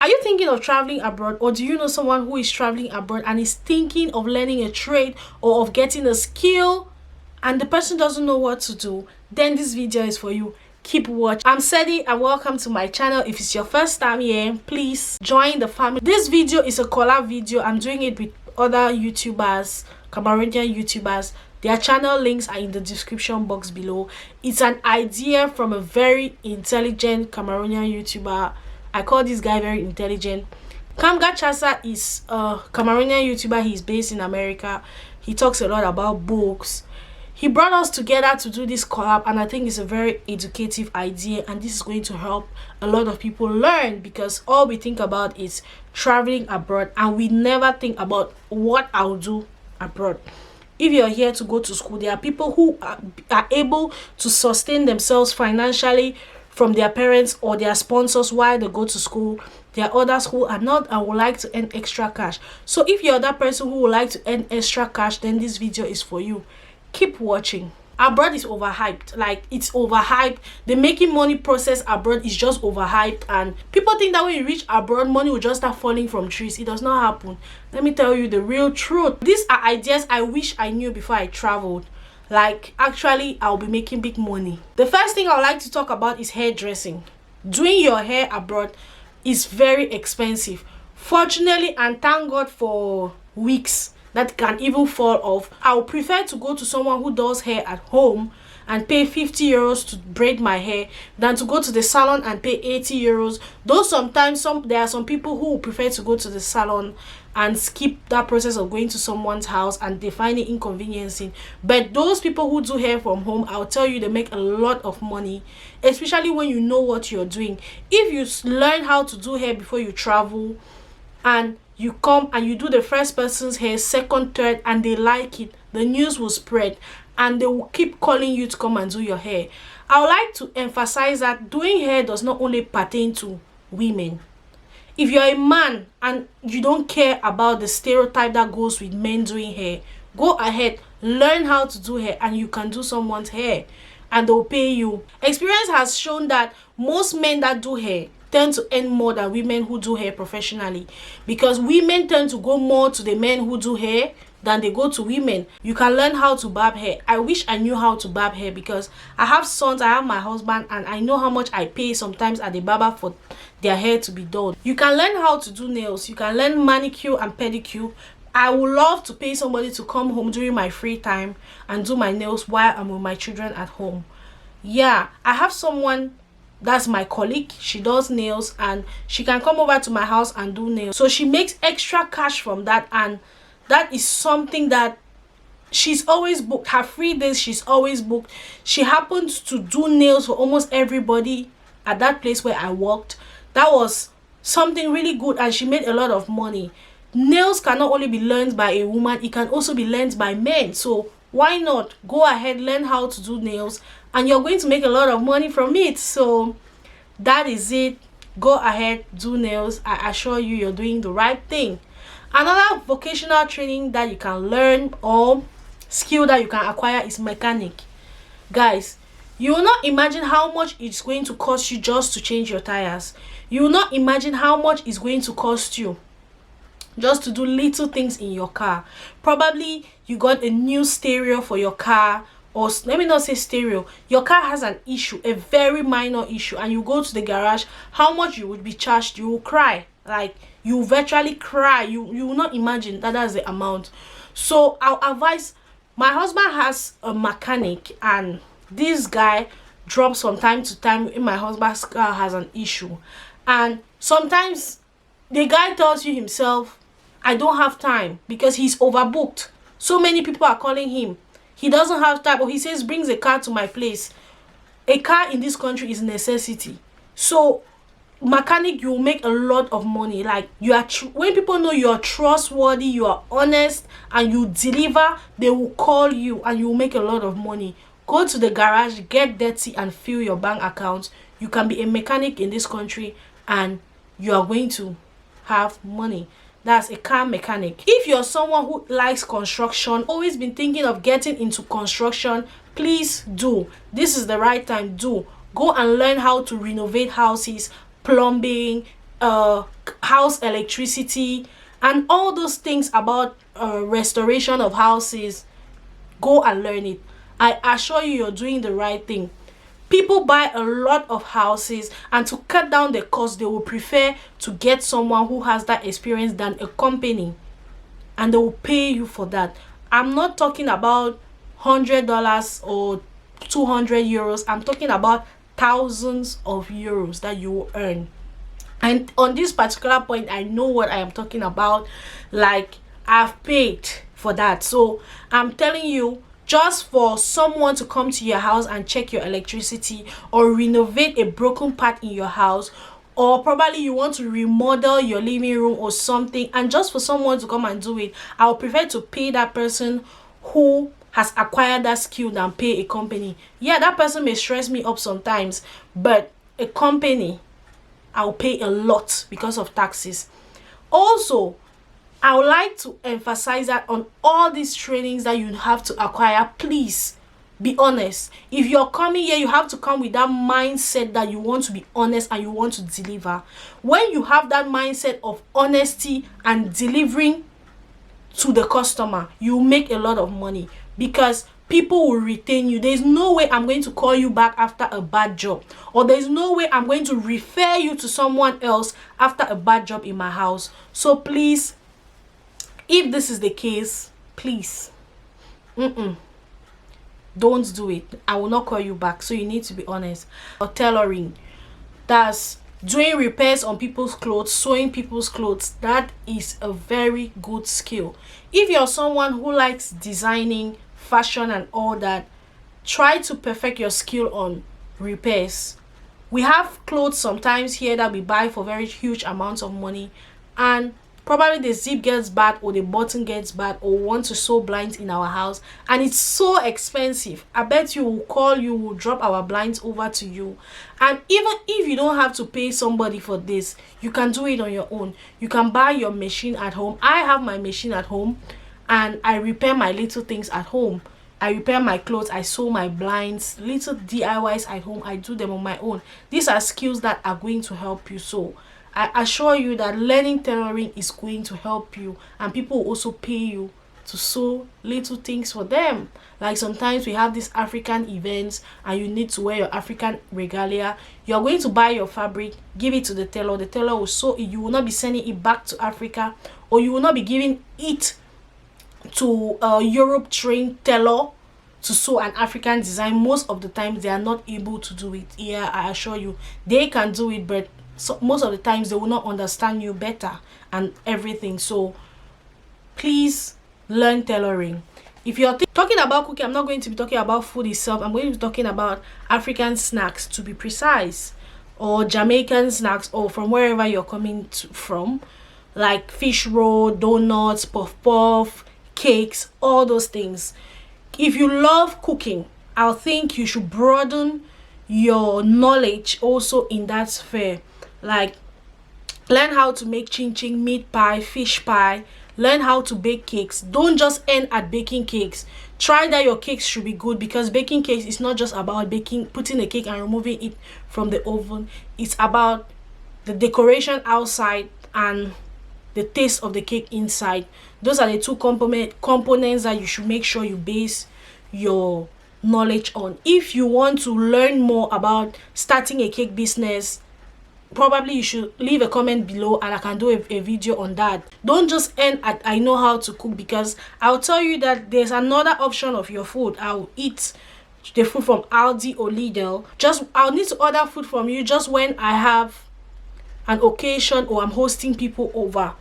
Are you thinking of traveling abroad, or do you know someone who is traveling abroad and is thinking of learning a trade or of getting a skill and the person doesn't know what to do? Then this video is for you. Keep watching. I'm Seddy and welcome to my channel. If it's your first time here, please join the family. This video is a collab video. I'm doing it with other YouTubers, Cameroonian YouTubers. Their channel links are in the description box below. It's an idea from a very intelligent Cameroonian YouTuber. I call this guy very intelligent. Kamga Chasa is a Cameroonian YouTuber. He's based in America. He talks a lot about books. He brought us together to do this collab, and I think it's a very educative idea, and this is going to help a lot of people learn, because all we think about is traveling abroad and we never think about what I'll do abroad. If you're here to go to school, there are people who are able to sustain themselves financially from their parents or their sponsors while they go to school. There are others who are not and would like to earn extra cash. So if you're that person who would like to earn extra cash, then this video is for you. Keep watching. Abroad is overhyped. Like, it's overhyped. The making money process abroad is just overhyped, and people think that when you reach abroad, money will just start falling from trees. It does not happen. Let me tell you the real truth. These are ideas I wish I knew before I traveled. Like, actually, I'll be making big money. The first thing I would like to talk about is hairdressing. Doing your hair abroad is very expensive. Fortunately, and thank God for wigs that can even fall off, I would prefer to go to someone who does hair at home and pay 50 euros to braid my hair than to go to the salon and pay 80 euros. Though sometimes there are some people who prefer to go to the salon and skip that process of going to someone's house, and they find it inconveniencing. But those people who do hair from home, I'll tell you, they make a lot of money, especially when you know what you're doing. If you learn how to do hair before you travel, and you come and you do the first person's hair, second, third, and they like it, the news will spread and they will keep calling you to come and do your hair. I would like to emphasize that doing hair does not only pertain to women. If you're a man and you don't care about the stereotype that goes with men doing hair, go ahead, learn how to do hair, and you can do someone's hair and they'll pay you. Experience has shown that most men that do hair tend to earn more than women who do hair professionally, because women tend to go more to the men who do hair than they go to women. You can learn how to barb hair. I wish I knew how to barb hair, because I have sons, I have my husband, and I know how much I pay sometimes at the barber for their hair to be done. You can learn how to do nails. You can learn manicure and pedicure. I would love to pay somebody to come home during my free time and do my nails while I'm with my children at home. Yeah, I have someone that's my colleague. She does nails and she can come over to my house and do nails, so she makes extra cash from that, and that is something that she's always booked. Her free days, she's always booked. She happens to do nails for almost everybody at that place where I worked. That was something really good, and she made a lot of money. Nails cannot only be learned by a woman, it can also be learned by men. So why not go ahead, learn how to do nails, and you're going to make a lot of money from it. So that is it. Go ahead, do nails. I assure you, you're doing the right thing. Another vocational training that you can learn or skill that you can acquire is mechanic. Guys, you will not imagine how much it's going to cost you just to change your tires. You will not imagine how much it's going to cost you just to do little things in your car. Probably you got a new stereo for your car, or let me not say stereo, your car has an issue, a very minor issue, and you go to the garage. How much you would be charged? You will cry. Like, you virtually cry. You will not imagine that that's the amount. So I'll advise, my husband has a mechanic, and this guy drops from time to time when my husband's car has an issue, and sometimes the guy tells you himself, I don't have time, because he's overbooked. So many people are calling him. He doesn't have time, or he says, brings a car to my place. A car in this country is a necessity. So mechanic, you will make a lot of money. Like, you are when people know you are trustworthy, you are honest, and you deliver, they will call you and you will make a lot of money. Go to the garage, get dirty, and fill your bank account. You can be a mechanic in this country and you are going to have money. That's a car mechanic. If you're someone who likes construction, always been thinking of getting into construction, please do. This is the right time. Go and learn how to renovate houses, plumbing, house electricity and all those things about restoration of houses, go and learn it. I assure you, you're doing the right thing. People buy a lot of houses, and to cut down the cost, they will prefer to get someone who has that experience than a company, and they will pay you for that. I'm not talking about $100 or 200 euros. I'm talking about thousands of euros that you will earn. And on this particular point, I know what I am talking about. Like, I've paid for that. So I'm telling you, just for someone to come to your house and check your electricity, or renovate a broken part in your house, or probably you want to remodel your living room or something, and just for someone to come and do it, I would prefer to pay that person who has acquired that skill than pay a company. Yeah, that person may stress me up sometimes, but a company, I'll pay a lot because of taxes. Also, I would like to emphasize that on all these trainings that you have to acquire, please be honest. If you're coming here, you have to come with that mindset that you want to be honest and you want to deliver. When you have that mindset of honesty and delivering to the customer, you make a lot of money, because people will retain you. There's no way I'm going to call you back after a bad job, or there's no way I'm going to refer you to someone else after a bad job in my house. So please, if this is the case, please, don't do it. I will not call you back. So you need to be honest. Or tailoring, that's doing repairs on people's clothes, sewing people's clothes. That is a very good skill. If you're someone who likes designing, fashion and all that, try to perfect your skill on repairs. We have clothes sometimes here that we buy for very huge amounts of money, and probably the zip gets bad, or the button gets bad, or want to sew blinds in our house, and it's so expensive. I bet you will call, you will drop our blinds over to you. And even if you don't have to pay somebody for this, you can do it on your own. You can buy your machine at home. I have my machine at home, and I repair my little things at home. I repair my clothes, I sew my blinds, little DIYs at home. I do them on my own. These are skills that are going to help you. So I assure you that learning tailoring is going to help you, and people will also pay you to sew little things for them. Like sometimes we have these African events and you need to wear your African regalia. You're going to buy your fabric, give it to the tailor will sew it. You will not be sending it back to Africa, or you will not be giving it to a Europe trained tailor to sew an African design. Most of the times they are not able to do it. Yeah, I assure you, they can do it, but most of the times they will not understand you better and everything. So please learn tailoring. If you're talking about cooking, I'm not going to be talking about food itself. I'm going to be talking about African snacks, to be precise, or Jamaican snacks, or from wherever you're coming from, like fish roll, donuts, puff puff, cakes, all those things. If you love cooking, I think you should broaden your knowledge also in that sphere. Like, learn how to make chin chin, meat pie, fish pie. Learn how to bake cakes. Don't just end at baking cakes. Try that your cakes should be good, because baking cakes is not just about putting a cake and removing it from the oven. It's about the decoration outside and the taste of the cake inside. Those are the two components that you should make sure you base your knowledge on. If you want to learn more about starting a cake business, probably you should leave a comment below and I can do a video on that. Don't just end at I know how to cook, because I'll tell you that there's another option of your food. I'll eat the food from Aldi or Lidl. I'll need to order food from you just when I have an occasion or I'm hosting people over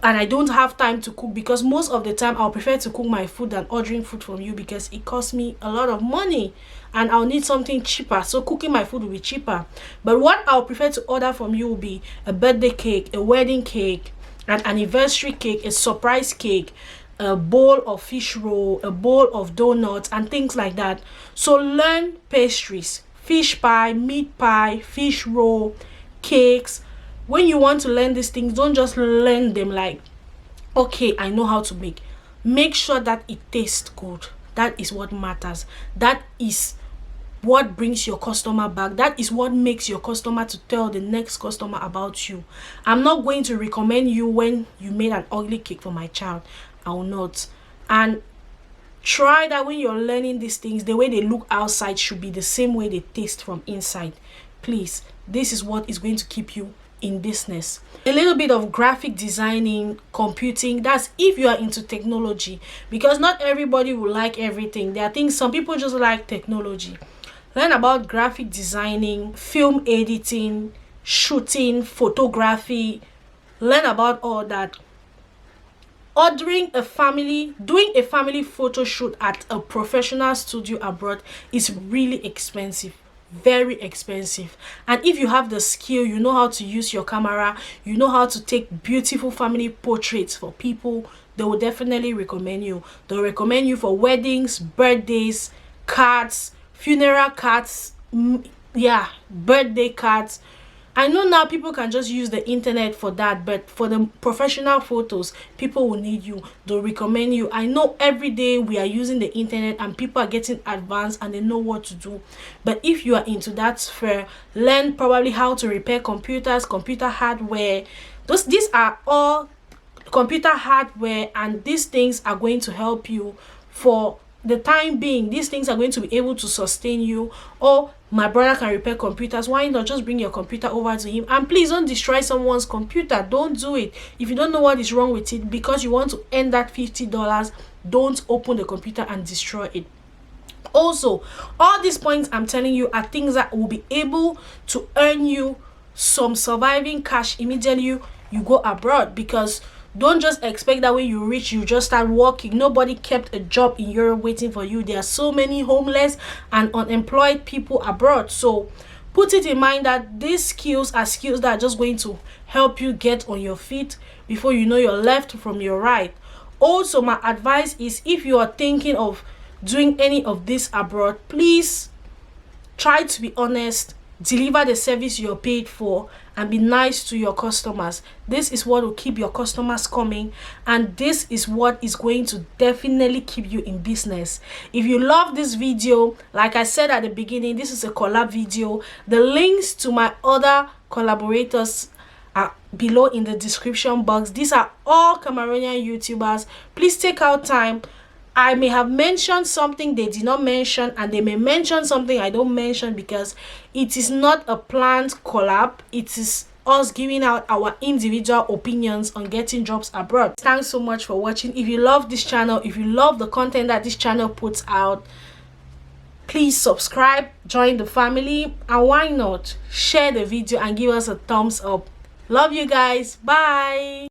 and I don't have time to cook, because most of the time I'll prefer to cook my food than ordering food from you, because it costs me a lot of money and I'll need something cheaper. So cooking my food will be cheaper. But what I'll prefer to order from you will be a birthday cake, a wedding cake, an anniversary cake, a surprise cake, a bowl of fish roll, a bowl of donuts and things like that. So learn pastries, fish pie, meat pie, fish roll, cakes. When you want to learn these things, don't just learn them like, okay, I know how to make. Make sure that it tastes good. That is what matters. That is what brings your customer back. That is what makes your customer to tell the next customer about you. I'm not going to recommend you when you made an ugly cake for my child. I will not. And try that when you're learning these things, the way they look outside should be the same way they taste from inside. Please, this is what is going to keep you in business. A little bit of graphic designing, computing, that's if you are into technology, because not everybody will like everything. There are things, some people just like technology. Learn about graphic designing, film editing, shooting, photography. Learn about all that. Doing a family photo shoot at a professional studio abroad is really expensive, very expensive. And if you have the skill, you know how to use your camera, you know how to take beautiful family portraits for people, they will definitely recommend you. They'll recommend you for weddings, birthdays, cards, funeral cards, birthday cards. I know now people can just use the internet for that, but for the professional photos, people will need you. They'll recommend you. I know every day we are using the internet and people are getting advanced and they know what to do. But if you are into that sphere, learn probably how to repair computers, computer hardware. These are all computer hardware, and these things are going to help you for the time being. These things are going to be able to sustain you. Or my brother can repair computers, why not just bring your computer over to him? And please don't destroy someone's computer. Don't do it. If you don't know what is wrong with it, because you want to earn that $50, don't open the computer and destroy it. Also, all these points I'm telling you are things that will be able to earn you some surviving cash immediately you go abroad. Because don't just expect that when you reach, you just start working. Nobody kept a job in Europe waiting for you. There are so many homeless and unemployed people abroad. So put it in mind that these skills are skills that are just going to help you get on your feet before you know your left from your right. Also, my advice is, if you are thinking of doing any of this abroad, please try to be honest, deliver the service you're paid for, and be nice to your customers. This is what will keep your customers coming, and this is what is going to definitely keep you in business. If you love this video, like I said at the beginning, this is a collab video. The links to my other collaborators are below in the description box. These are all Cameroonian YouTubers. Please take out time. I may have mentioned something they did not mention, and they may mention something I don't mention, because it is not a planned collab. It is us giving out our individual opinions on getting jobs abroad. Thanks so much for watching. If you love this channel, if you love the content that this channel puts out, please subscribe, join the family, and why not share the video and give us a thumbs up. Love you guys. Bye.